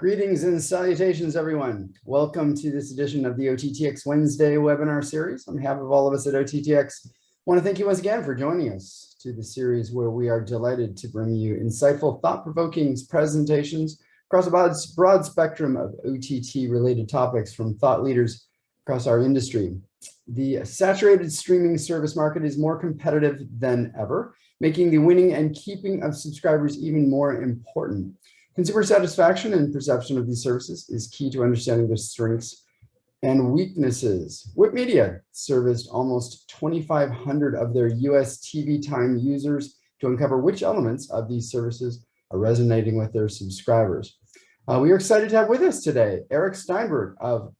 Greetings and salutations, everyone. Welcome to this edition of the OTT.X Wednesday webinar series. On behalf of all of us at OTT.X, I want to thank you once again for joining us to the series where we are delighted to bring you insightful, thought-provoking presentations across a broad spectrum of OTT-related topics from thought leaders across our industry. The saturated streaming service market is more competitive than ever, making the winning and keeping of subscribers even more important. Consumer satisfaction and perception of these services is key to understanding their strengths and weaknesses. Whip Media serviced almost 2,500 of their US TV time users to uncover which elements of these services are resonating with their subscribers. We are excited to have with us today Eric Steinberg of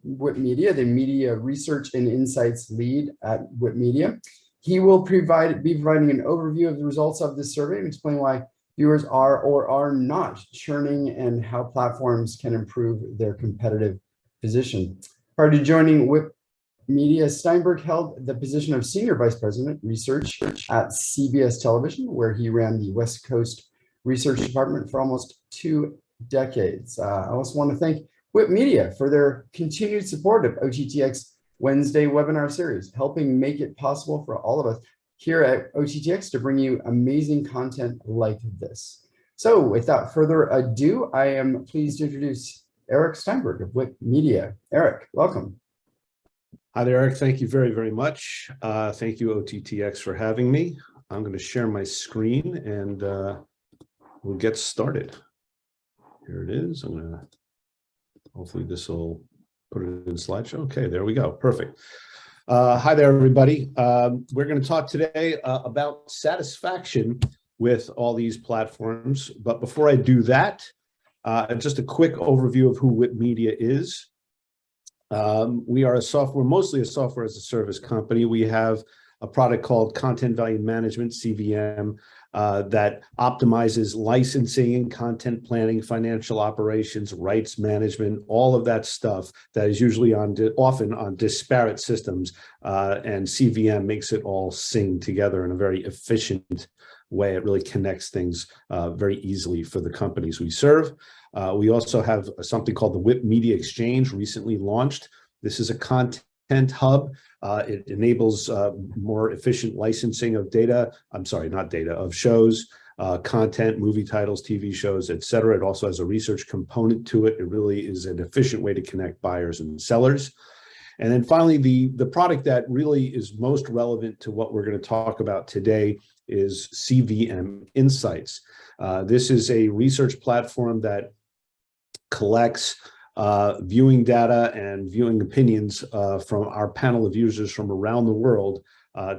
Whip Media, the Media Research and Insights Lead at Whip Media. He will be providing an overview of the results of this survey and explain why viewers are or are not churning and how platforms can improve their competitive position. Prior to joining Whip Media, Steinberg held the position of Senior Vice President Research at CBS Television, where he ran the West Coast Research Department for almost 2 decades. I also want to thank Whip Media for their continued support of OTT.X Wednesday webinar series, helping make it possible for all of us here at OTT.X to bring you amazing content like this. So without further ado, I am pleased to introduce Eric Steinberg of Whip Media. Eric, welcome. Hi there, Eric. Thank you very, very much. Thank you, OTT.X, for having me. I'm going to share my screen and we'll get started. Here it is. I'm going to, hopefully this will put it in slideshow. Okay, there we go. Perfect. Hi there, everybody. We're going to talk today about satisfaction with all these platforms. But before I do that, just a quick overview of who Whip Media is. We are mostly a software as a service company. We have a product called Content Value Management, CVM, that optimizes licensing, content planning, financial operations, rights management, all of that stuff that is usually often on disparate systems, and CVM makes it all sing together in a very efficient way. It really connects things very easily for the companies we serve. We also have something called the Whip Media Exchange, recently launched. This is a content hub. It enables more efficient licensing of of shows, content, movie titles, TV shows, etc. It also has a research component to it. It really is an efficient way to connect buyers and sellers. And then finally, the product that really is most relevant to what we're going to talk about today is CVM Insights. This is a research platform that collects viewing data and viewing opinions from our panel of users from around the world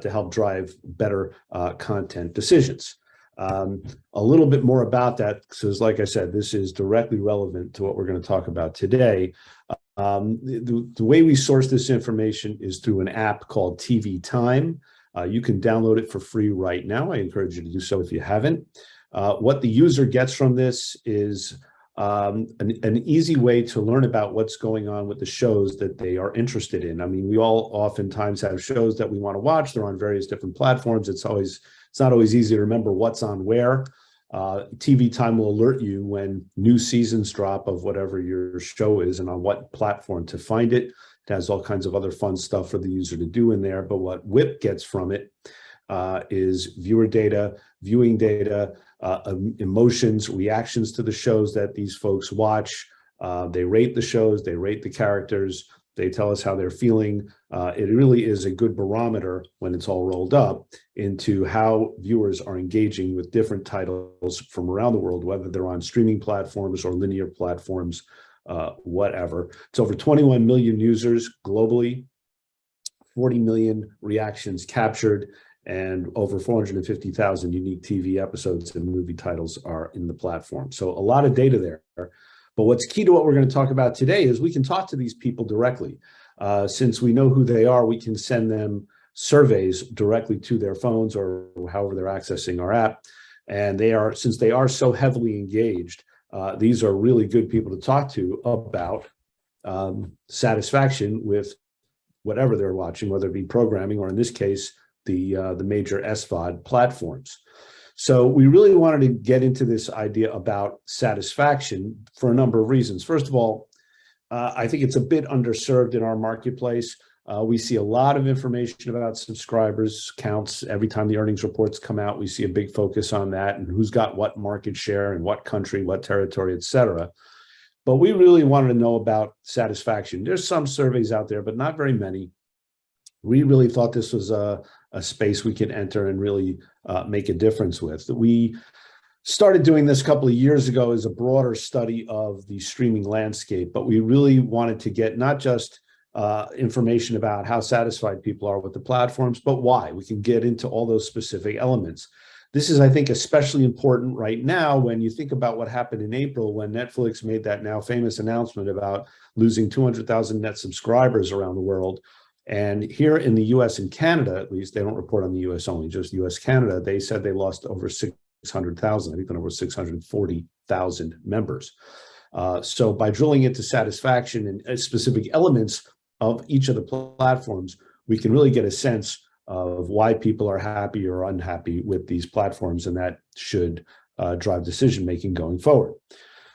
to help drive better content decisions. A little bit more about that, because like I said, this is directly relevant to what we're going to talk about today. The way we source this information is through an app called TV Time. You can download it for free right now. I encourage you to do so if you haven't. What the user gets from this is an easy way to learn about what's going on with the shows that they are interested in. I mean, we all oftentimes have shows that we want to watch. They're on various different platforms. It's not always easy to remember what's on where. TV Time will alert you when new seasons drop of whatever your show is and on what platform to find it. It has all kinds of other fun stuff for the user to do in there. But what Whip gets from it is viewer data, viewing data, emotions, reactions to the shows that these folks watch. They rate the shows, they rate the characters, they tell us how they're feeling. It really is a good barometer when it's all rolled up into how viewers are engaging with different titles from around the world, whether they're on streaming platforms or linear platforms, whatever. It's over 21 million users globally, 40 million reactions captured, and over 450,000 unique TV episodes and movie titles are in the platform. So a lot of data there. But what's key to what we're going to talk about today is we can talk to these people directly. Since we know who they are, we can send them surveys directly to their phones or however they're accessing our app. And since they are so heavily engaged, these are really good people to talk to about satisfaction with whatever they're watching, whether it be programming or in this case, the major SVOD platforms. So we really wanted to get into this idea about satisfaction for a number of reasons. First of all, I think it's a bit underserved in our marketplace. We see a lot of information about subscribers counts. Every time the earnings reports come out, we see a big focus on that and who's got what market share and what country, what territory, et cetera. But we really wanted to know about satisfaction. There's some surveys out there, but not very many. We really thought this was a space we could enter and really make a difference with. We started doing this a couple of years ago as a broader study of the streaming landscape, but we really wanted to get not just information about how satisfied people are with the platforms, but why. We can get into all those specific elements. This is, I think, especially important right now when you think about what happened in April when Netflix made that now famous announcement about losing 200,000 net subscribers around the world. And here in the US and Canada, at least, they don't report on the US only, just US, Canada, they said they lost over 600,000, I think over 640,000 members. So by drilling into satisfaction and specific elements of each of the platforms, we can really get a sense of why people are happy or unhappy with these platforms, and that should drive decision-making going forward.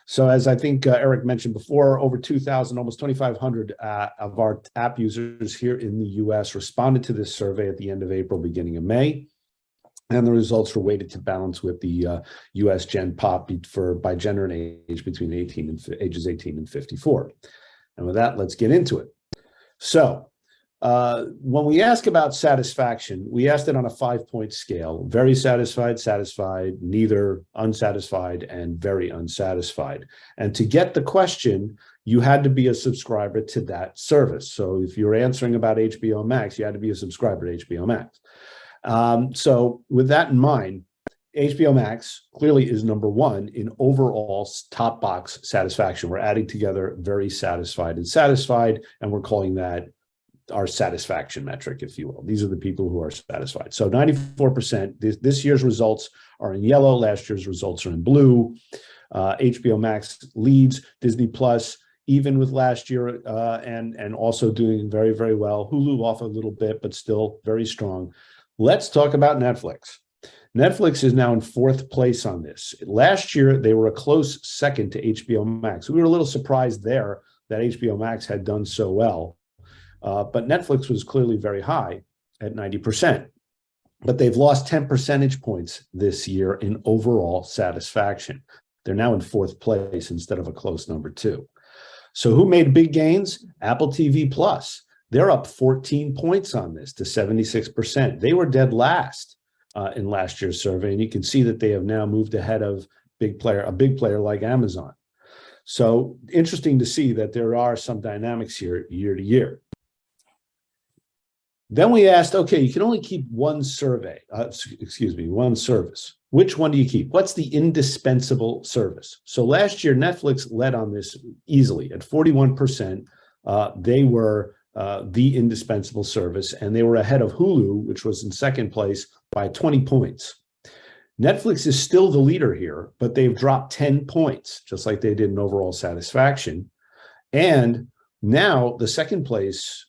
So as I think Eric mentioned before, over 2,000, almost 2,500 of our app users here in the US responded to this survey at the end of April, beginning of May. And the results were weighted to balance with the US Gen Pop by gender and age between ages 18 and 54. And with that, let's get into it. So when we ask about satisfaction, we asked it on a 5-point scale: very satisfied, satisfied, neither, unsatisfied, and very unsatisfied. And to get the question, you had to be a subscriber to that service. So if you're answering about HBO Max, you had to be a subscriber to HBO Max. So with that in mind, HBO Max clearly is number one in overall top box satisfaction. We're adding together very satisfied and satisfied, and we're calling that our satisfaction metric, if you will. These are the people who are satisfied. So 94%, this year's results are in yellow, last year's results are in blue. HBO Max leads, Disney Plus, even with last year, and also doing very, very well. Hulu off a little bit, but still very strong. Let's talk about Netflix. Netflix is now in 4th place on this. Last year, they were a close second to HBO Max. We were a little surprised there that HBO Max had done so well. But Netflix was clearly very high at 90%. But they've lost 10 percentage points this year in overall satisfaction. They're now in 4th place instead of a close number 2. So who made big gains? Apple TV Plus. They're up 14 points on this to 76%. They were dead last in last year's survey, and you can see that they have now moved ahead of a big player like Amazon. So interesting to see that there are some dynamics here year to year. Then we asked, okay, you can only keep one service. Which one do you keep? What's the indispensable service? So last year, Netflix led on this easily at 41%. They were the indispensable service, and they were ahead of Hulu, which was in 2nd place, by 20 points. Netflix is still the leader here, but they've dropped 10 points, just like they did in overall satisfaction. And now the 2nd place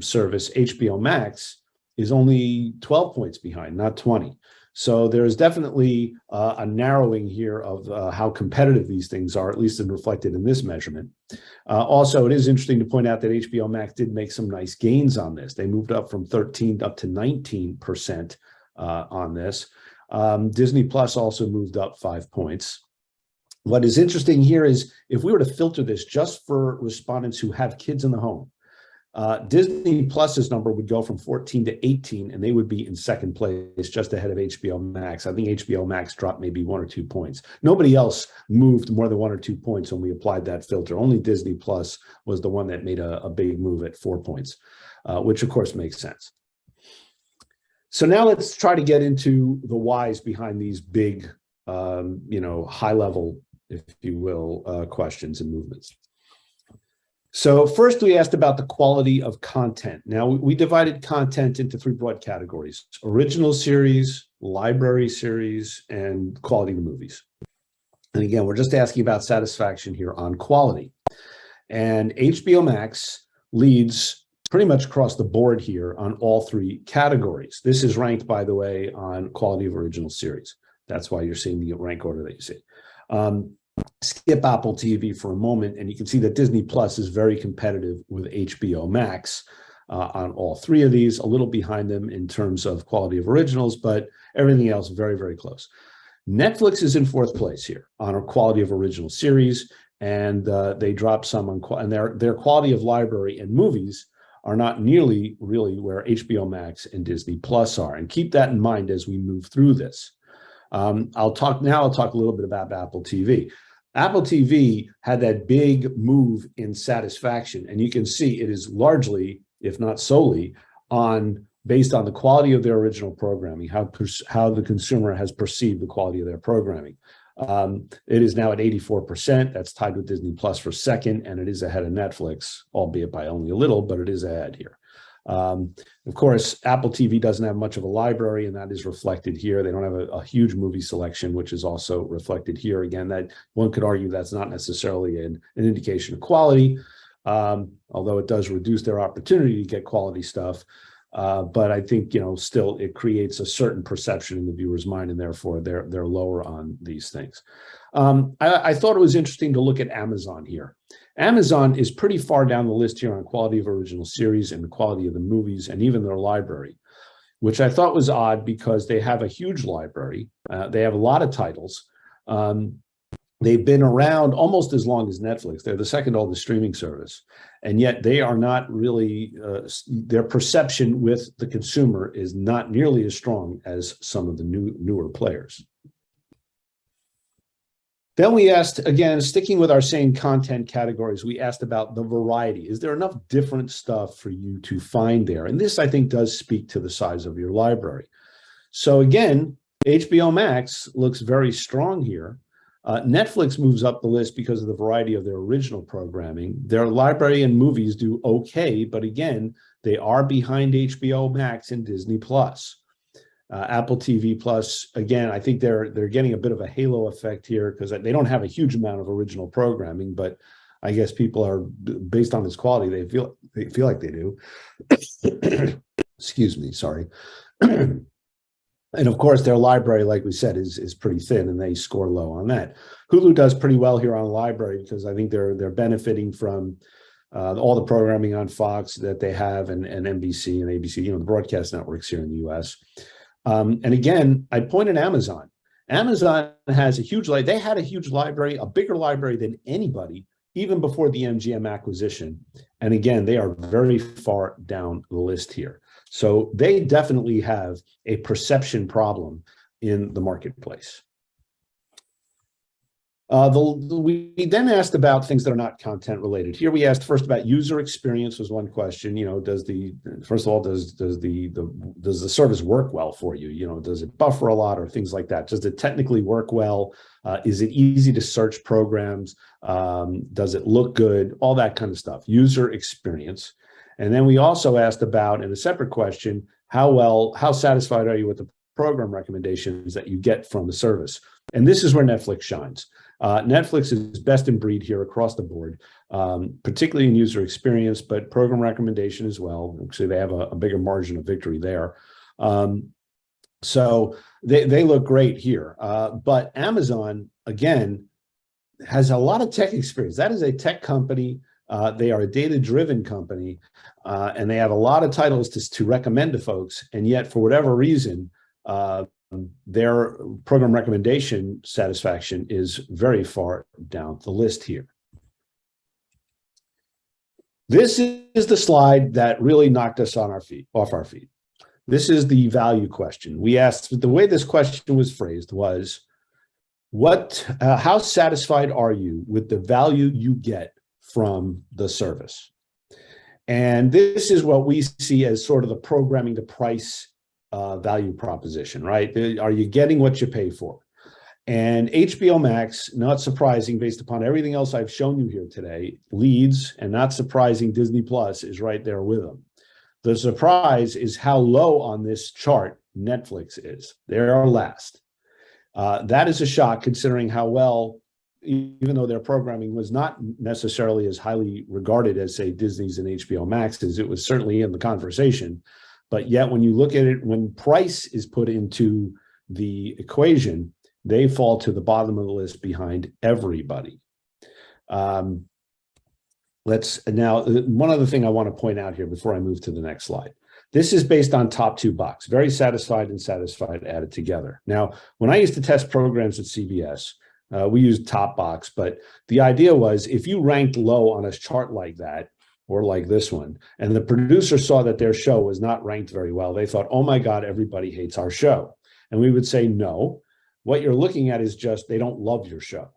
service, HBO Max, is only 12 points behind, not 20. So there's definitely a narrowing here of how competitive these things are, at least as reflected in this measurement. Also, it is interesting to point out that HBO Max did make some nice gains on this. They moved up from 13 up to 19% on this. Disney Plus also moved up 5 points. What is interesting here is if we were to filter this just for respondents who have kids in the home, Disney Plus's number would go from 14 to 18, and they would be in 2nd place, just ahead of HBO Max. I think HBO Max dropped maybe 1 or 2 points. Nobody else moved more than 1 or 2 points when we applied that filter. Only Disney Plus was the one that made a big move at 4 points, which of course makes sense. So now let's try to get into the whys behind these big, high level, if you will, questions and movements. So first, we asked about the quality of content. Now, we divided content into 3 broad categories: original series, library series, and quality of the movies. And again, we're just asking about satisfaction here on quality. And HBO Max leads pretty much across the board here on all 3 categories. This is ranked, by the way, on quality of original series. That's why you're seeing the rank order that you see. Skip Apple TV for a moment, and you can see that Disney Plus is very competitive with HBO Max on all three of these, a little behind them in terms of quality of originals, but everything else very, very close. Netflix is in fourth place here on a quality of original series, and they dropped some on and their quality of library and movies are not nearly really where HBO Max and Disney Plus are. And keep that in mind as we move through this. I'll talk a little bit about Apple TV. Apple TV had that big move in satisfaction, and you can see it is largely, if not solely, based on the quality of their original programming, how the consumer has perceived the quality of their programming. It is now at 84%. That's tied with Disney Plus for second, and it is ahead of Netflix, albeit by only a little, but it is ahead here. Of course, Apple TV doesn't have much of a library, and that is reflected here. They don't have a huge movie selection, which is also reflected here. Again, that one could argue that's not necessarily an indication of quality, although it does reduce their opportunity to get quality stuff. But I think, still it creates a certain perception in the viewer's mind, and therefore they're lower on these things. I thought it was interesting to look at Amazon here. Amazon is pretty far down the list here on quality of original series and the quality of the movies and even their library, which I thought was odd because they have a huge library. They have a lot of titles. They've been around almost as long as Netflix. They're the second oldest streaming service. And yet they are not really, their perception with the consumer is not nearly as strong as some of the newer players. Then we asked, again, sticking with our same content categories, we asked about the variety. Is there enough different stuff for you to find there? And this, I think, does speak to the size of your library. So again, HBO Max looks very strong here. Netflix moves up the list because of the variety of their original programming. Their library and movies do okay, but again, they are behind HBO Max and Disney Plus. Apple TV Plus, again, I think they're getting a bit of a halo effect here because they don't have a huge amount of original programming, but I guess people are, based on its quality, they feel like they do. Excuse me, sorry. And of course, their library, like we said, is pretty thin, and they score low on that. Hulu does pretty well here on library because I think they're benefiting from all the programming on Fox that they have, and NBC and ABC, the broadcast networks here in the U.S. And again, I pointed Amazon. Amazon has a huge they had a huge library, a bigger library than anybody, even before the MGM acquisition. And again, they are very far down the list here. So they definitely have a perception problem in the marketplace. We then asked about things that are not content related. Here we asked first about user experience was one question. Does the service work well for you? Does it buffer a lot or things like that? Does it technically work well? Is it easy to search programs? Does it look good? All that kind of stuff. User experience. And then we also asked about, in a separate question, how satisfied are you with the program recommendations that you get from the service? And this is where Netflix shines. Netflix is best in breed here across the board, particularly in user experience, but program recommendation as well. Actually, they have a bigger margin of victory there. So they look great here. But Amazon, again, has a lot of tech experience. That is a tech company. They are a data-driven company, and they have a lot of titles to recommend to folks. And yet, for whatever reason, their program recommendation satisfaction is very far down the list here. This is the slide that really knocked us off our feet. This is the value question. We asked, the way this question was phrased was, how satisfied are you with the value you get from the service? And this is what we see as sort of the programming to price value proposition, right? Are you getting what you pay for? And HBO Max, not surprising based upon everything else I've shown you here today, leads, and not surprising, Disney Plus is right there with them. The surprise is how low on this chart Netflix is. They're last. That is a shock considering how well, even though their programming was not necessarily as highly regarded as, say, Disney's and HBO Max's, it was certainly in the conversation. But yet when you look at it, when price is put into the equation, they fall to the bottom of the list behind everybody. Let's now, one other thing I want to point out here before I move to the next slide. This is based on top two box, very satisfied and satisfied added together. Now, when I used to test programs at CBS, we used top box, but the idea was if you ranked low on a chart like that, or like this one, and the producer saw that their show was not ranked very well, they thought, oh my God, everybody hates our show. And we would say, no, what you're looking at is just they don't love your show.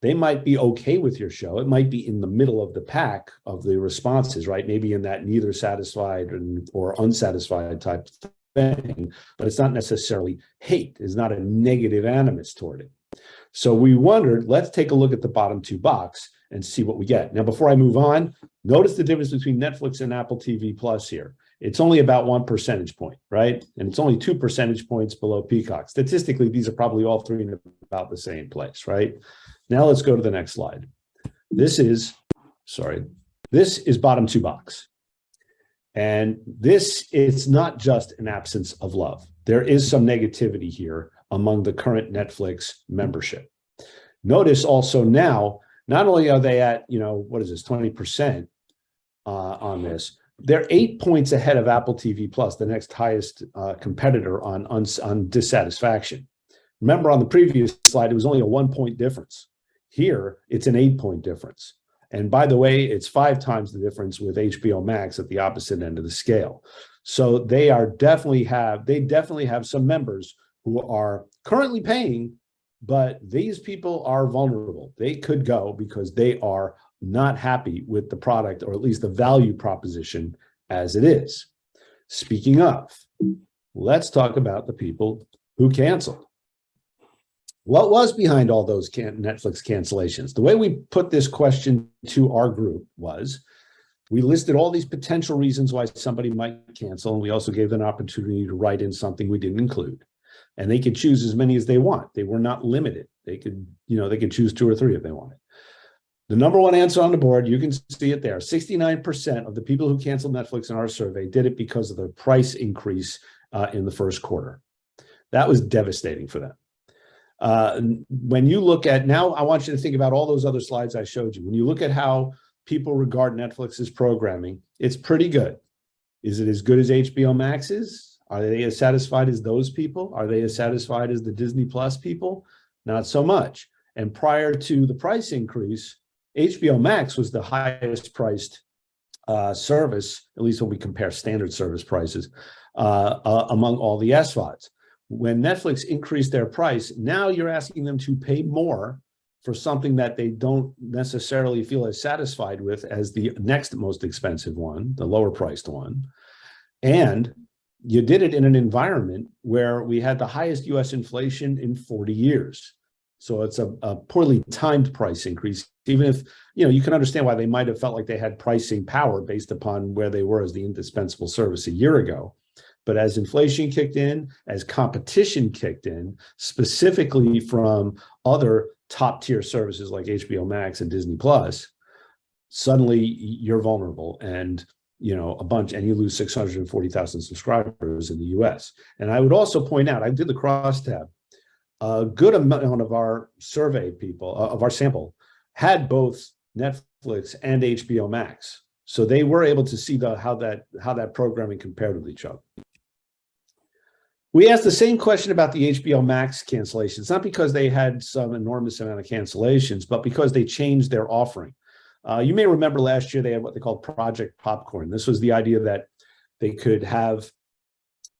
They might be okay with your show. It might be in the middle of the pack of the responses, right? Maybe in that neither satisfied or unsatisfied type thing, but it's not necessarily hate. It's not a negative animus toward it. So we wondered, let's take a look at the bottom two box and see what we get. Now, before I move on, notice the difference between Netflix and Apple TV Plus here. It's only about 1 percentage point, right? And it's only 2 percentage points below Peacock. Statistically, these are probably all three in about the same place, right? Now let's go to the next slide. This is bottom two box. And this is not just an absence of love. There is some negativity here among the current Netflix membership. Notice also now, not only are they at, what is this, 20% on this, they're 8 points ahead of Apple TV Plus, the next highest competitor on dissatisfaction. Remember on the previous slide, it was only a 1 point difference. Here, it's an 8 point difference. And by the way, it's 5 times the difference with HBO Max at the opposite end of the scale. So they definitely have some members who are currently paying, but these people are vulnerable. They could go because they are not happy with the product, or at least the value proposition as it is. Speaking of, let's talk about the people who canceled. What was behind all those Netflix cancellations? The way we put this question to our group was, we listed all these potential reasons why somebody might cancel, and we also gave them an opportunity to write in something we didn't include. And they could choose as many as they want. They were not limited. They could choose 2 or 3 if they wanted. The number one answer on the board, you can see it there. 69% of the people who canceled Netflix in our survey did it because of the price increase in the first quarter. That was devastating for them. When you look at, now I want you to think about all those other slides I showed you. When you look at how people regard Netflix's programming, it's pretty good. Is it as good as HBO Max's? Are they as satisfied as those people? Are they as satisfied as the Disney Plus people? Not so much. And prior to the price increase, HBO Max was the highest priced service, at least when we compare standard service prices, among all the SVODs. When Netflix increased their price, now you're asking them to pay more for something that they don't necessarily feel as satisfied with as the next most expensive one, the lower priced one. And you did it in an environment where we had the highest US inflation in 40 years. So it's a poorly timed price increase, even if, you can understand why they might have felt like they had pricing power based upon where they were as the indispensable service a year ago. But as inflation kicked in, as competition kicked in, specifically from other top tier services like HBO Max and Disney Plus, suddenly you're vulnerable and, and you lose 640,000 subscribers in the US. And I would also point out, I did the crosstab, a good amount of our survey people, of our sample, had both Netflix and HBO Max. So they were able to see how that programming compared with each other. We asked the same question about the HBO Max cancellations, not because they had some enormous amount of cancellations, but because they changed their offering. You may remember last year they had what they called Project Popcorn. This was the idea that they could have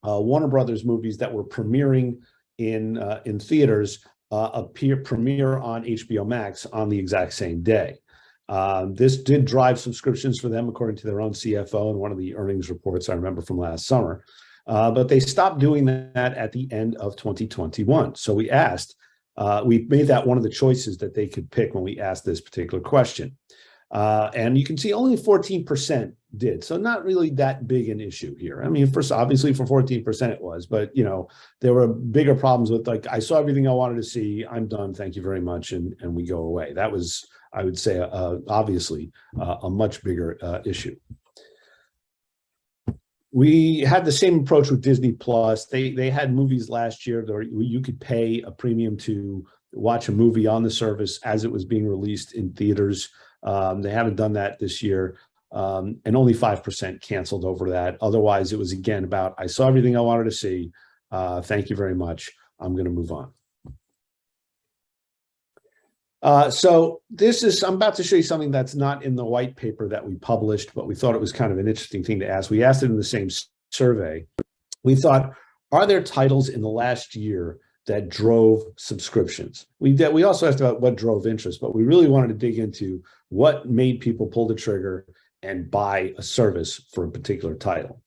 Warner Brothers movies that were premiering in theaters premiere on HBO Max on the exact same day. This did drive subscriptions for them, according to their own CFO in one of the earnings reports I remember from last summer. But they stopped doing that at the end of 2021. So we made that one of the choices that they could pick when we asked this particular question. And you can see only 14% did. So not really that big an issue here. I mean, obviously for 14% it was, but there were bigger problems with like, I saw everything I wanted to see. I'm done. Thank you very much. And we go away. That was, I would say, obviously a much bigger issue. We had the same approach with Disney Plus. They had movies last year that you could pay a premium to watch a movie on the service as it was being released in theaters. They haven't done that this year, and only 5% canceled over that. Otherwise, it was again about, I saw everything I wanted to see. Thank you very much. I'm going to move on. So I'm about to show you something that's not in the white paper that we published, but we thought it was kind of an interesting thing to ask. We asked it in the same survey. We thought, are there titles in the last year that drove subscriptions? We also asked about what drove interest, but we really wanted to dig into what made people pull the trigger and buy a service for a particular title.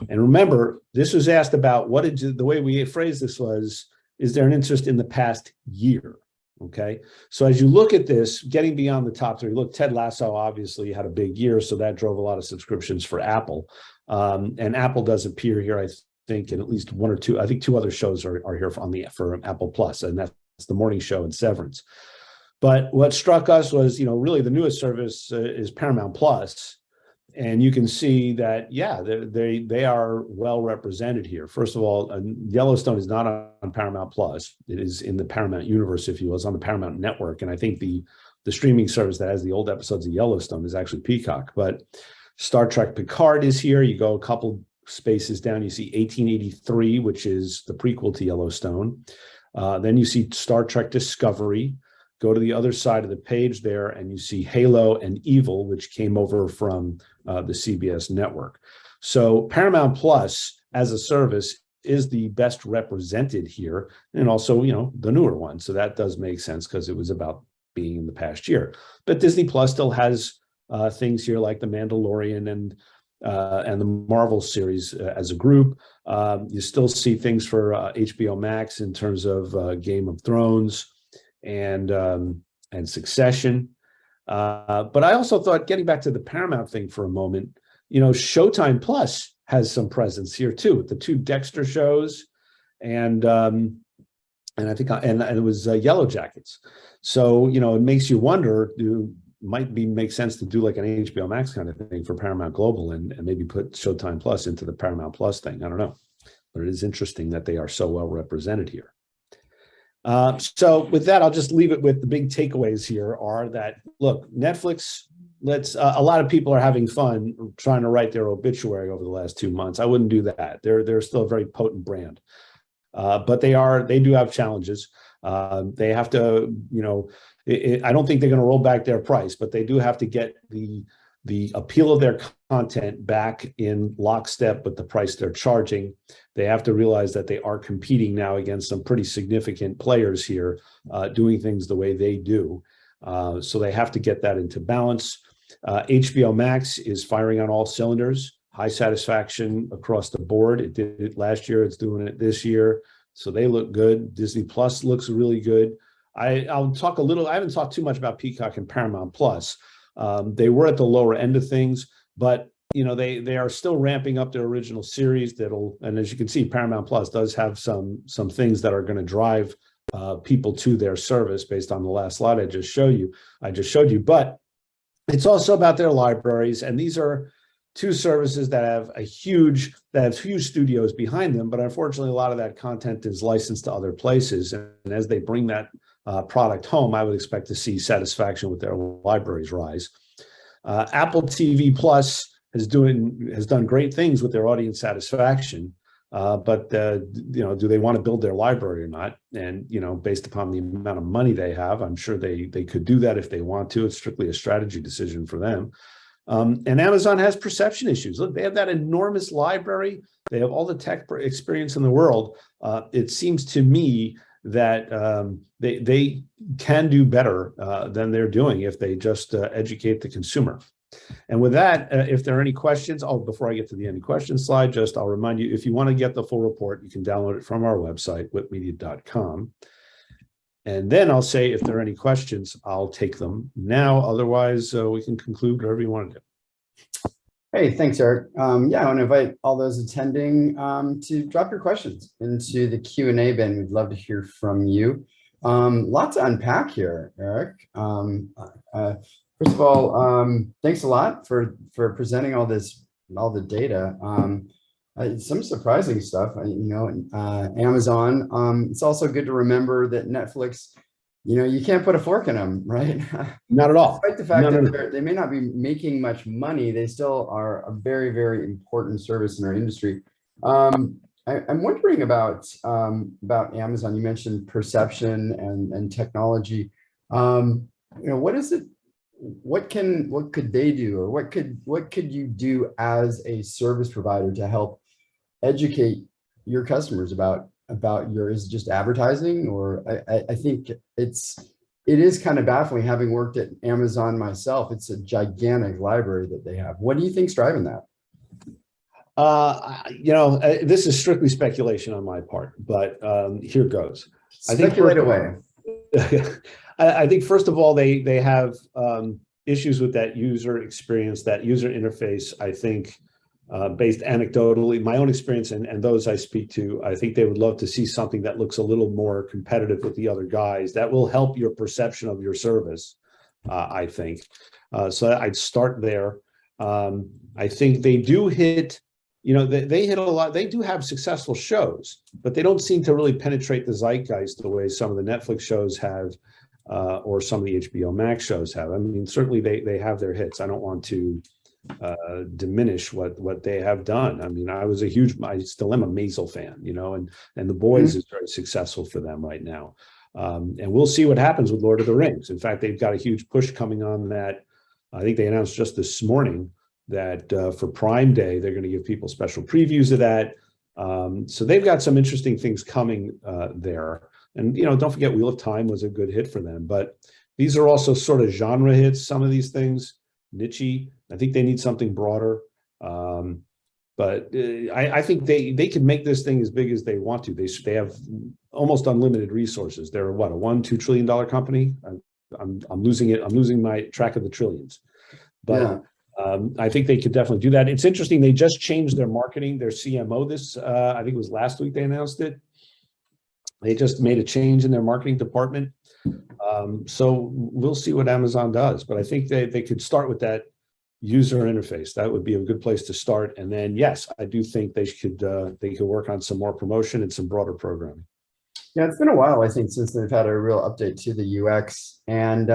And remember, this was asked about the way we phrased this was, is there an interest in the past year? Okay, so as you look at this, getting beyond the top three, look, Ted Lasso obviously had a big year, so that drove a lot of subscriptions for Apple. And Apple does appear here, I think, in at least one or two. I think two other shows are here for Apple Plus, and that's The Morning Show and Severance. But what struck us was, really the newest service is Paramount Plus. And you can see that, yeah, they are well represented here. First of all, Yellowstone is not on Paramount Plus. It is in the Paramount universe, if you will. It's on the Paramount network. And I think the streaming service that has the old episodes of Yellowstone is actually Peacock. But Star Trek Picard is here. You go a couple spaces down, you see 1883, which is the prequel to Yellowstone. Then you see Star Trek Discovery. Go to the other side of the page there, and you see Halo and Evil, which came over from the CBS network. So Paramount Plus as a service is the best represented here, and also, the newer one. So that does make sense because it was about being in the past year. But Disney Plus still has things here like The Mandalorian and the Marvel series as a group. You still see things for HBO Max in terms of Game of Thrones and Succession. But I also thought, getting back to the Paramount thing for a moment, Showtime Plus has some presence here too. The two Dexter shows, and I think it was Yellow Jackets. So it makes you wonder. Make sense to do like an HBO Max kind of thing for Paramount Global, and maybe put Showtime Plus into the Paramount Plus thing. I don't know, but it is interesting that they are so well represented here. So with that, I'll just leave it with the big takeaways here are that, look, Netflix, a lot of people are having fun trying to write their obituary over the last 2 months. I wouldn't do that. They're still a very potent brand. But they do have challenges. They have to, I don't think they're going to roll back their price, but they do have to get the appeal of their content back in lockstep with the price they're charging. They have to realize that they are competing now against some pretty significant players here, doing things the way they do. So they have to get that into balance. HBO Max is firing on all cylinders, high satisfaction across the board. It did it last year. It's doing it this year. So they look good. Disney Plus looks really good. I'll talk a little. I haven't talked too much about Peacock and Paramount Plus. They were at the lower end of things, but they are still ramping up their original series. And as you can see, Paramount Plus does have some things that are going to drive people to their service based on the last slide I just showed you. But it's also about their libraries, and these are two services that have huge studios behind them. But unfortunately, a lot of that content is licensed to other places, and as they bring that product home, I would expect to see satisfaction with their libraries rise. Apple TV Plus has done great things with their audience satisfaction, but do they want to build their library or not? And based upon the amount of money they have, I'm sure they could do that if they want to. It's strictly a strategy decision for them. And Amazon has perception issues. Look, they have that enormous library. They have all the tech experience in the world. It seems to me that they can do better than they're doing if they just educate the consumer. And with that, if there are any questions, before I get to the any questions slide, I'll remind you, if you want to get the full report, you can download it from our website, whipmedia.com. And then I'll say, if there are any questions, I'll take them now. Otherwise, we can conclude whatever you want to do. Hey, thanks, Eric. I want to invite all those attending to drop your questions into the Q&A bin. We'd love to hear from you. Lots to unpack here, Eric. First of all, thanks a lot for presenting all this all the data. Some surprising stuff, Amazon. It's also good to remember that Netflix, you can't put a fork in them, right? Not at all. Despite the fact No, no, no. that they may not be making much money, they still are a very, very important service in our industry. I'm wondering about Amazon. You mentioned perception and technology. What is it? What could they do, or what could you do as a service provider to help educate your customers about is it just advertising? Or I think it is kind of baffling, having worked at Amazon myself. It's a gigantic library that they have. What do you think's driving that? This is strictly speculation on my part, but here goes. Speculate away. I think first of all, they have issues with that user experience, that user interface. I think based anecdotally, my own experience and those I speak to, I think they would love to see something that looks a little more competitive with the other guys. That will help your perception of your service, I think. So I'd start there. I think they do hit, they hit a lot. They do have successful shows, but they don't seem to really penetrate the zeitgeist the way some of the Netflix shows have, or some of the HBO Max shows have. I mean, certainly they have their hits. I don't want to diminish what they have done. I mean, I still am a Maisel fan, and The Boys is very successful for them right now. And we'll see what happens with Lord of the Rings. In fact, they've got a huge push coming on that. I think they announced just this morning that for Prime Day, they're going to give people special previews of that. So they've got some interesting things coming there. And, don't forget Wheel of Time was a good hit for them. But these are also sort of genre hits, some of these things, niche-y. I think they need something broader. But I think they can make this thing as big as they want to. They have almost unlimited resources. They're what, a $1-2 trillion company? I'm losing it. I'm losing my track of the trillions. But yeah. I think they could definitely do that. It's interesting. They just changed their marketing, their CMO. I think it was last week they announced it. They just made a change in their marketing department. So we'll see what Amazon does. But I think they could start with that user interface. That would be a good place to start. And then, yes, I do think they could work on some more promotion and some broader programming. Yeah, it's been a while, I think, since they've had a real update to the UX. And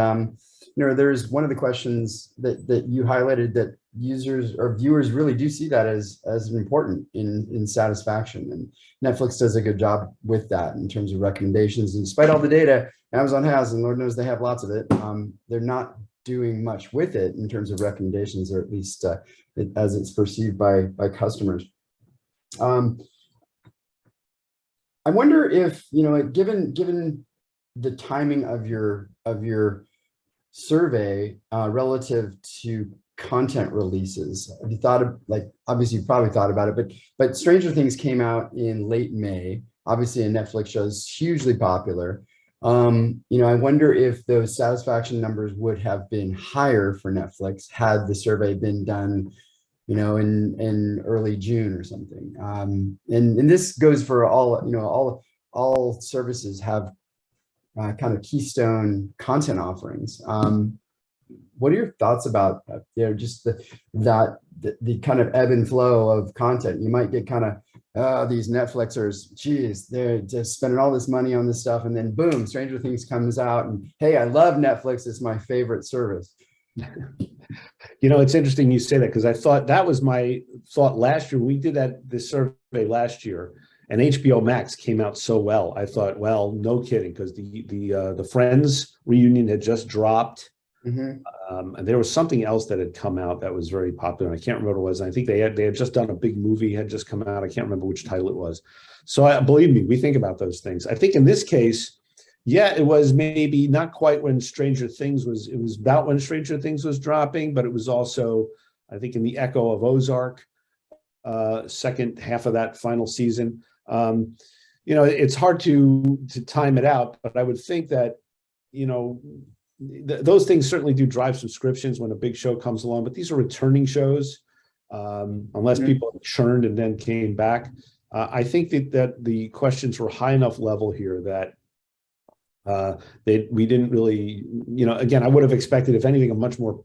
there's one of the questions that you highlighted, that users or viewers really do see that as important in satisfaction. And Netflix does a good job with that in terms of recommendations. And despite all the data Amazon has, and Lord knows they have lots of it, they're not doing much with it in terms of recommendations, or at least as it's perceived by customers. I wonder if, given the timing of your survey relative to content releases, have you thought of, obviously you probably thought about it, but Stranger Things came out in late May, obviously a Netflix show, is hugely popular. I wonder if those satisfaction numbers would have been higher for Netflix had the survey been done, in early June or something. And this goes for all services have kind of keystone content offerings. What are your thoughts about just the kind of ebb and flow of content? You might get kind of these Netflixers, geez, they're just spending all this money on this stuff, and then boom, Stranger Things comes out, and hey, I love Netflix, it's my favorite service. It's interesting you say that, because I thought that was my thought last year. We did this survey last year, and HBO Max came out so well. I thought, well, no kidding, because the Friends reunion had just dropped. Mm-hmm. And there was something else that had come out that was very popular. I can't remember what it was. I think they had just done a big movie, had just come out. I can't remember which title it was. So believe me, we think about those things. I think in this case, yeah, it was maybe not quite when Stranger Things was. It was about when Stranger Things was dropping, but it was also, I think, in the echo of Ozark, second half of that final season. It's hard to time it out, but I would think that, those things certainly do drive subscriptions when a big show comes along, but these are returning shows, unless people churned and then came back. I think that the questions were high enough level here that We didn't really, again, I would have expected, if anything, a much more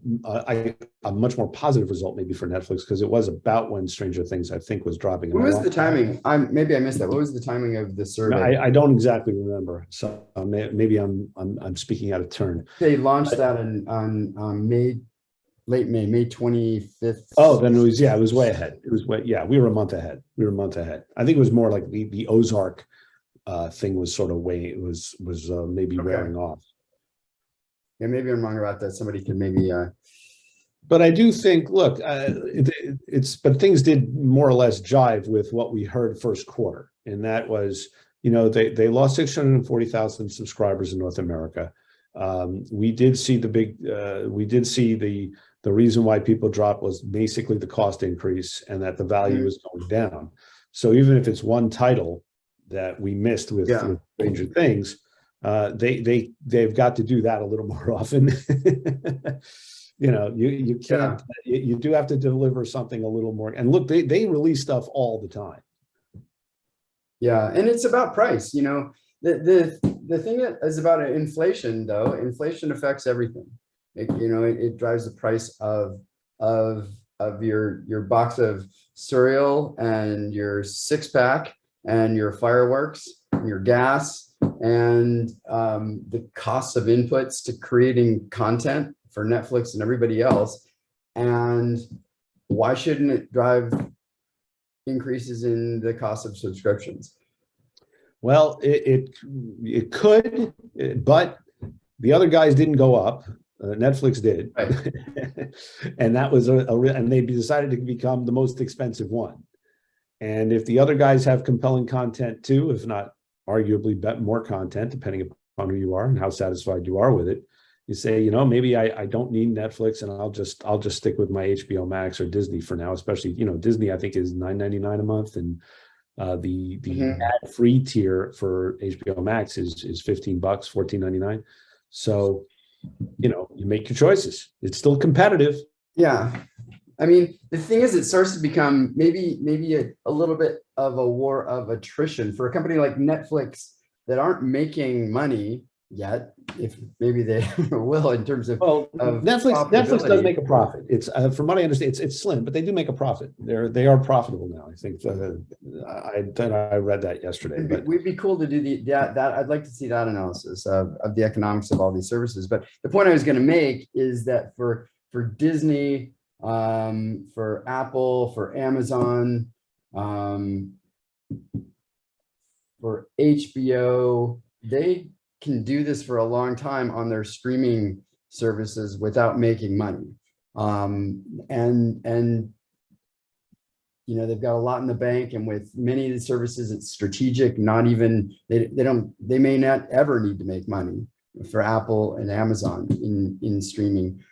positive result maybe for Netflix, because it was about when Stranger Things, I think, was dropping. What was the timing? Maybe I missed that. What was the timing of the No, survey? I don't exactly remember, so maybe I'm speaking out of turn. They launched that on late May 25th. Oh, then it was way ahead. We were a month ahead. I think it was more like the Ozark thing was sort of maybe wearing off. Yeah, maybe I'm wrong about that. Somebody could maybe. But I do think, look, but things did more or less jive with what we heard first quarter, and that was, they lost 640,000 subscribers in North America. We did see the reason why people dropped was basically the cost increase, and that the value is going down. So even if it's one title that we missed with Stranger Things, they've got to do that a little more often. You can't. You do have to deliver something a little more. And look, they release stuff all the time. Yeah, and it's about price. The thing that is about inflation, though, inflation affects everything. It drives the price of your box of cereal and your 6-pack and your fireworks and your gas and the costs of inputs to creating content for Netflix and everybody else. And why shouldn't it drive increases in the cost of subscriptions? Well, it could, but the other guys didn't go up. Netflix did, right. And that was and they decided to become the most expensive one. And if the other guys have compelling content too, if not arguably more content, depending upon who you are and how satisfied you are with it, you say, maybe I don't need Netflix, and I'll just stick with my HBO Max or Disney for now. Especially, Disney, I think, is $9.99 a month, and the ad-free tier for HBO Max is $15, $14.99. So, you make your choices. It's still competitive. Yeah. I mean, the thing is, it starts to become maybe a little bit of a war of attrition for a company like Netflix that aren't making money yet. If maybe they will, in terms of Netflix does make a profit. It's from what I understand, it's slim, but they do make a profit. They are profitable now. I think I read that yesterday. But we'd be cool to do that. I'd like to see that analysis of the economics of all these services. But the point I was going to make is that for Disney, for Apple, for Amazon, for HBO, they can do this for a long time on their streaming services without making money. They've got a lot in the bank, and with many of the services, it's strategic. Not even they may not ever need to make money for Apple and Amazon in streaming.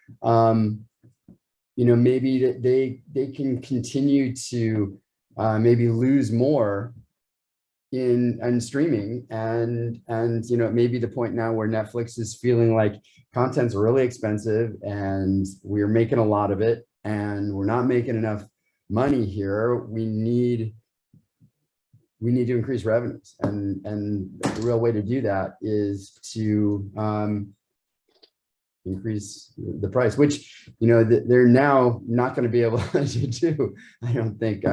Maybe that they can continue to maybe lose more in streaming, and maybe the point now where Netflix is feeling like content's really expensive and we're making a lot of it and we're not making enough money here. We need to increase revenues, and the real way to do that is to increase the price, which they're now not going to be able to do, I don't think,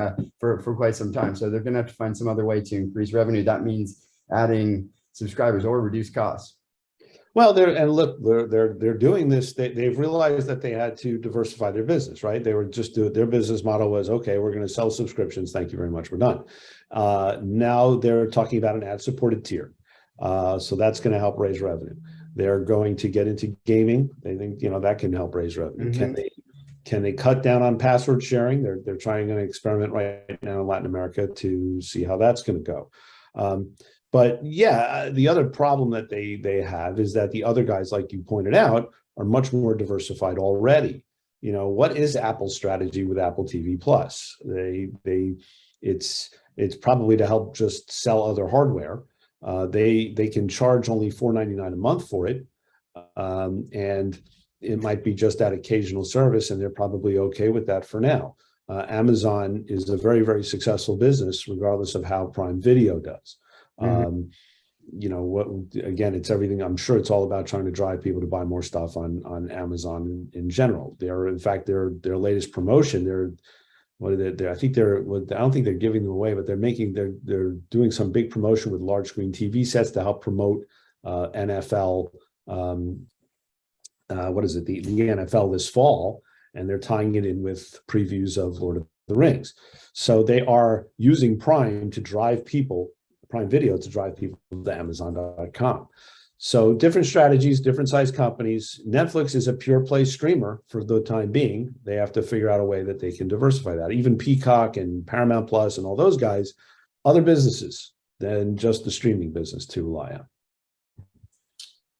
for quite some time. So they're going to have to find some other way to increase revenue. That means adding subscribers or reduce costs. Well, they're doing this. They've realized that they had to diversify their business, right? They were their business model was, okay, we're going to sell subscriptions. Thank you very much. We're done. Now they're talking about an ad-supported tier. So that's going to help raise revenue. They're going to get into gaming. They think, that can help raise revenue. Mm-hmm. Can they cut down on password sharing? They're trying an experiment right now in Latin America to see how that's going to go. But yeah, the other problem that they have is that the other guys, like you pointed out, are much more diversified already. What is Apple's strategy with Apple TV Plus? It's probably to help just sell other hardware. They can charge only $4.99 a month for it, and it might be just that occasional service, and they're probably okay with that for now. Amazon is a very, very successful business, regardless of how Prime Video does. Mm-hmm. you know, what, again, it's everything. I'm sure it's all about trying to drive people to buy more stuff on Amazon in general. In fact, their latest promotion, what are they? I think I don't think they're giving them away, but they're doing some big promotion with large screen TV sets to help promote NFL. What is it? The NFL this fall, and they're tying it in with previews of Lord of the Rings. So they are using Prime to drive people, Prime Video to drive people to Amazon.com. So different strategies, different size companies. Netflix is a pure play streamer for the time being. They have to figure out a way that they can diversify that. Even Peacock and Paramount Plus and all those guys, other businesses than just the streaming business to rely on.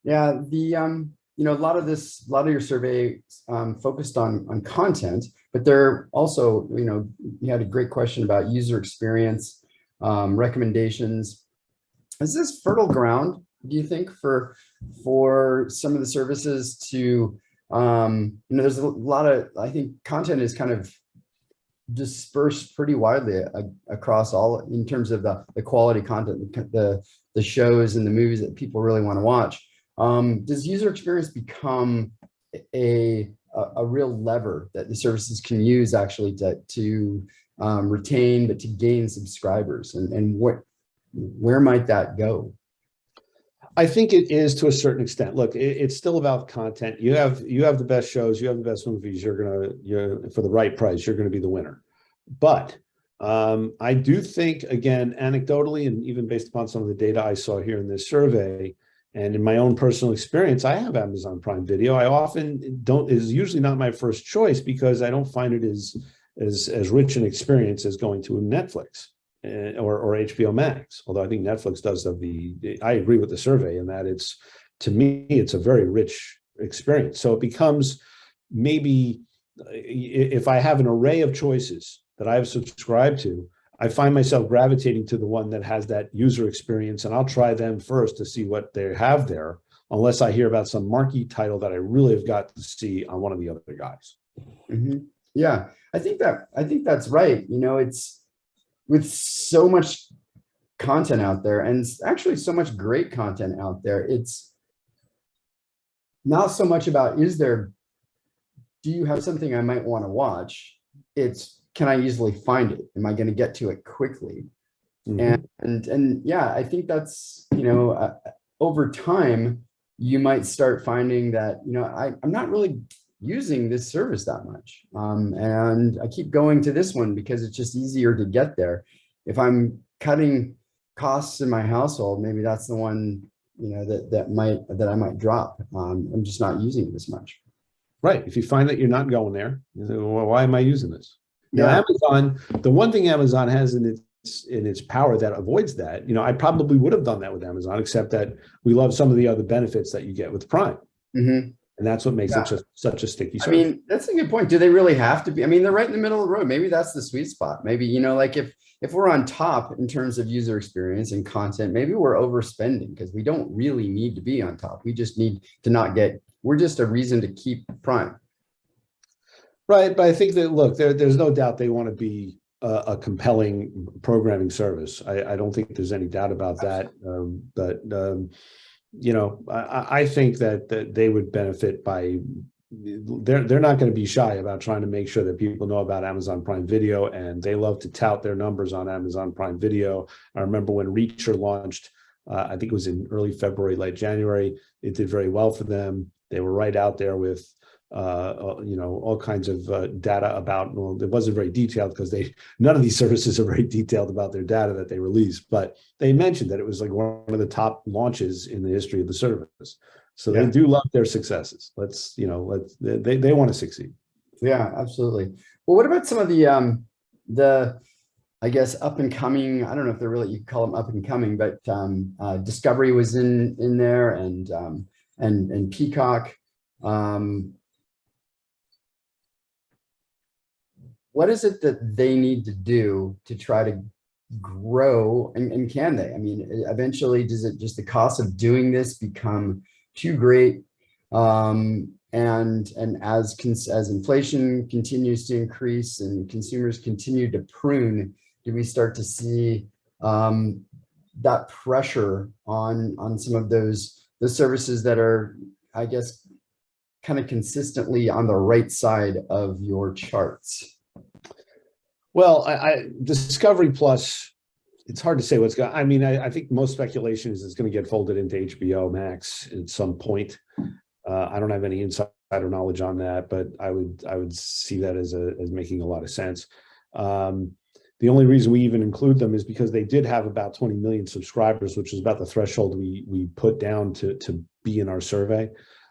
Yeah, you know, a lot of your survey focused on content, but there also, you know, you had a great question about user experience, recommendations. Is this fertile ground, do you think, for some of the services to, you know, there's a lot of, I think content is kind of dispersed pretty widely across all, in terms of the quality content, the shows and the movies that people really want to watch. Does user experience become a real lever that the services can use actually to retain, but to gain subscribers, and where might that go? I think it is to a certain extent. Look, it's still about content. You have the best shows, you have the best movies. You're for the right price, you're going to be the winner. But I do think, again, anecdotally, and even based upon some of the data I saw here in this survey, and in my own personal experience, I have Amazon Prime Video. I often don't, is usually not my first choice because I don't find it as rich an experience as going to Netflix or HBO Max. Although I think Netflix does have I agree with the survey in that to me, it's a very rich experience. So it becomes, maybe if I have an array of choices that I've subscribed to, I find myself gravitating to the one that has that user experience, and I'll try them first to see what they have there, unless I hear about some marquee title that I really have got to see on one of the other guys. Mm-hmm. Yeah, I think that's right. You know, it's with so much content out there, and actually so much great content out there, it's not so much about, do you have something I might want to watch? It's, can I easily find it? Am I going to get to it quickly? Mm-hmm. And yeah, I think that's, you know, over time, you might start finding that, you know, I'm not really using this service that much. And I keep going to this one because it's just easier to get there. If I'm cutting costs in my household, maybe that's the one, you know, that I might drop. I'm just not using it as much. Right. If you find that you're not going there, you say, well, why am I using this? Now, Amazon, the one thing Amazon has in its power that avoids that, you know, I probably would have done that with Amazon, except that we love some of the other benefits that you get with Prime. Mm-hmm. And that's what makes it such a sticky service. I mean, that's a good point. Do they really have to be? I mean, they're right in the middle of the road. Maybe that's the sweet spot. Maybe, you know, like if we're on top in terms of user experience and content, maybe we're overspending because we don't really need to be on top. We just need to we're just a reason to keep Prime. Right, but I think that, look, there's no doubt they want to be a compelling programming service. I don't think there's any doubt about that. But you know, I think that they would benefit by, they're not going to be shy about trying to make sure that people know about Amazon Prime Video, and they love to tout their numbers on Amazon Prime Video. I remember when Reacher launched, I think it was in early February, late January. It did very well for them. They were right out there with you know, all kinds of data about, well, it wasn't very detailed because none of these services are very detailed about their data that they release, but they mentioned that it was like one of the top launches in the history of the service. So they do love their successes. They want to succeed. Yeah, absolutely. Well, what about some of the I guess up and coming, I don't know if they're really, you call them up and coming, but Discovery was in there, and Peacock. What is it that they need to do to try to grow, and can they? I mean, eventually, does it just the cost of doing this become too great? And as inflation continues to increase and consumers continue to prune, do we start to see that pressure on some of those services that are, I guess, kind of consistently on the right side of your charts? Well, Discovery Plus, it's hard to say what's going. I mean, I think most speculation is it's going to get folded into HBO Max at some point. I don't have any insider knowledge on that, but I would see that as making a lot of sense. The only reason we even include them is because they did have about 20 million subscribers, which is about the threshold we put down to be in our survey.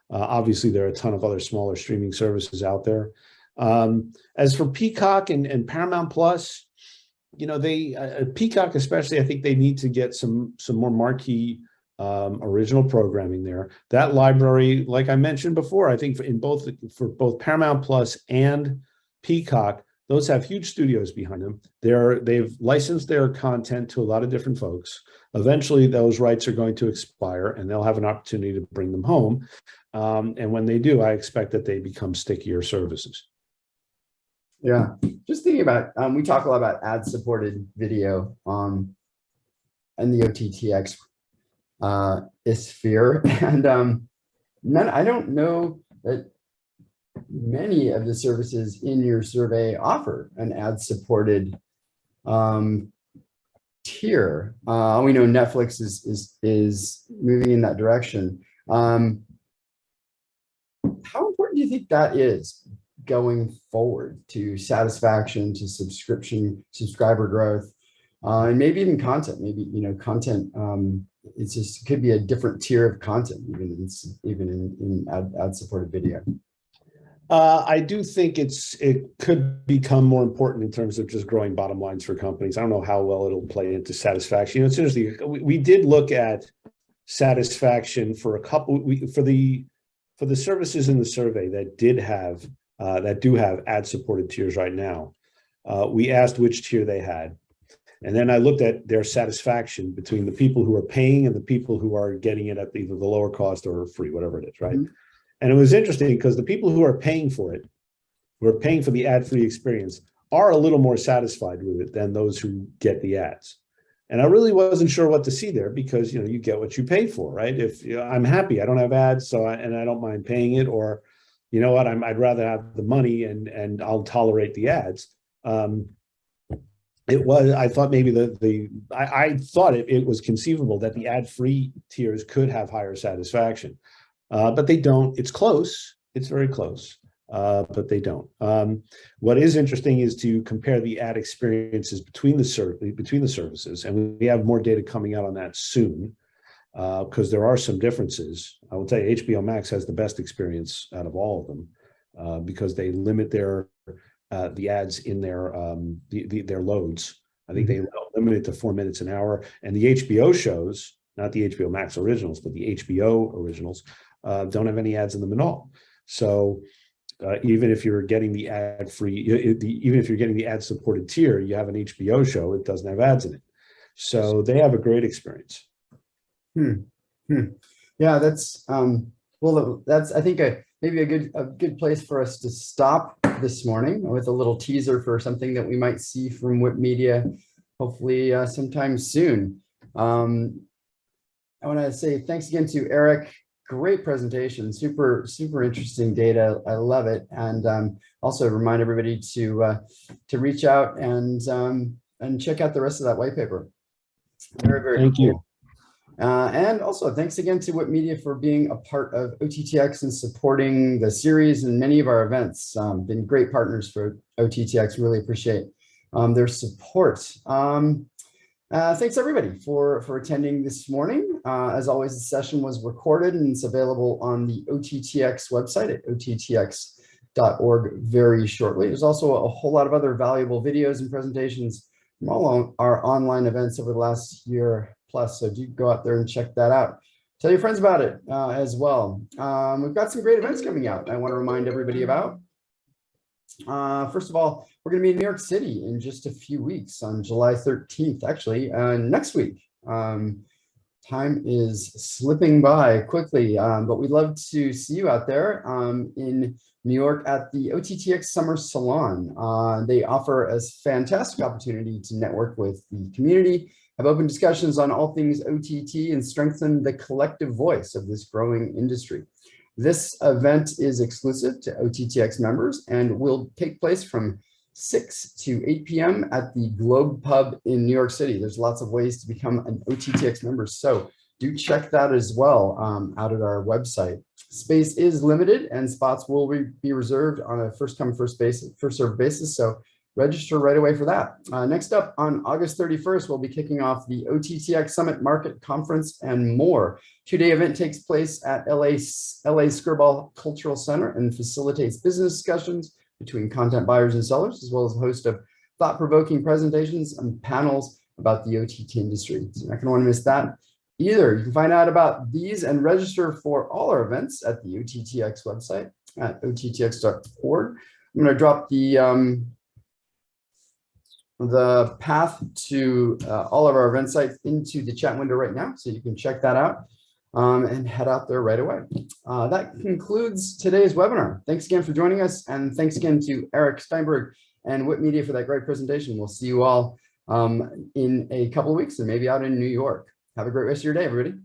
Obviously, there are a ton of other smaller streaming services out there. As for Peacock and Paramount Plus, Peacock especially, I think they need to get some more marquee original programming there. That library, like I mentioned before, I think for both Paramount Plus and Peacock, those have huge studios behind them. They've licensed their content to a lot of different folks. Eventually, those rights are going to expire, and they'll have an opportunity to bring them home. And when they do, I expect that they become stickier services. Yeah, just thinking about, we talk a lot about ad-supported video and the OTT.X sphere, and I don't know that many of the services in your survey offer an ad-supported tier. We know Netflix is moving in that direction. How important do you think that is going forward to satisfaction, to subscriber growth, and maybe even content? Maybe content. It's just could be a different tier of content, even in ad-supported video. I do think it could become more important in terms of just growing bottom lines for companies. I don't know how well it'll play into satisfaction. It's interesting. We did look at satisfaction for a couple. For the services in the survey that do have ad-supported tiers right now. We asked which tier they had, and then I looked at their satisfaction between the people who are paying and the people who are getting it at either the lower cost or free, whatever it is, right? Mm-hmm. And it was interesting because the people who are paying for it, who are paying for the ad-free experience, are a little more satisfied with it than those who get the ads. And I really wasn't sure what to see there because you get what you pay for, right? If I'm happy, I don't have ads, and I don't mind paying it, or you know what, I'd rather have the money and I'll tolerate the ads. I thought maybe I thought it was conceivable that the ad-free tiers could have higher satisfaction. But they don't. It's close. It's very close, but they don't. What is interesting is to compare the ad experiences between the services, and we have more data coming out on that soon, because there are some differences. I will tell you, HBO Max has the best experience out of all of them, because they limit the ads in their loads. I think they limit it to 4 minutes an hour, and the HBO shows, not the HBO Max originals, but the HBO originals, don't have any ads in them at all. So even if you're getting the ad-free, even if you're getting the ad-supported tier, you have an HBO show, it doesn't have ads in it. So they have a great experience. Yeah, that's well, that's I think maybe a good place for us to stop this morning with a little teaser for something that we might see from Whip Media, hopefully sometime soon. I want to say thanks again to Eric. Great presentation, super interesting data. I love it, and also remind everybody to reach out and check out the rest of that white paper. Very thank cool. you. And also thanks again to Whip Media for being a part of OTT.X and supporting the series and many of our events. Been great partners for OTT.X. Really appreciate their support. Thanks everybody for attending this morning. As always, the session was recorded and it's available on the OTT.X website at OTT.X.org very shortly. There's also a whole lot of other valuable videos and presentations from all our online events over the last year plus. So do go out there and check that out. Tell your friends about it as well. We've got some great events coming out I want to remind everybody about. First of all, we're going to be in New York City in just a few weeks on July 13th, actually, next week. Time is slipping by quickly, but we'd love to see you out there in New York at the OTT.X Summer Salon. They offer a fantastic opportunity to network with the community have open discussions on all things OTT, and strengthen the collective voice of this growing industry. This event is exclusive to OTT.X members and will take place from 6 to 8 p.m. at the Globe Pub in New York City. There's lots of ways to become an OTT.X member, so do check that as well out at our website. Space is limited and spots will be reserved on a first come, first served basis. So register right away for that. Next up on August 31st, we'll be kicking off the OTT.X Summit Market Conference and more. Two-day event takes place at LA Skirball Cultural Center and facilitates business discussions between content buyers and sellers, as well as a host of thought-provoking presentations and panels about the OTT industry. So you're not going to want to miss that either. You can find out about these and register for all our events at the OTT.X website at OTT.X.org. I'm going to drop the path to all of our event sites into the chat window right now, so you can check that out and head out there right away. That concludes today's webinar. Thanks again for joining us, and thanks again to Eric Steinberg and Whip Media for that great presentation. We'll see you all in a couple of weeks and maybe out in New York. Have a great rest of your day, everybody.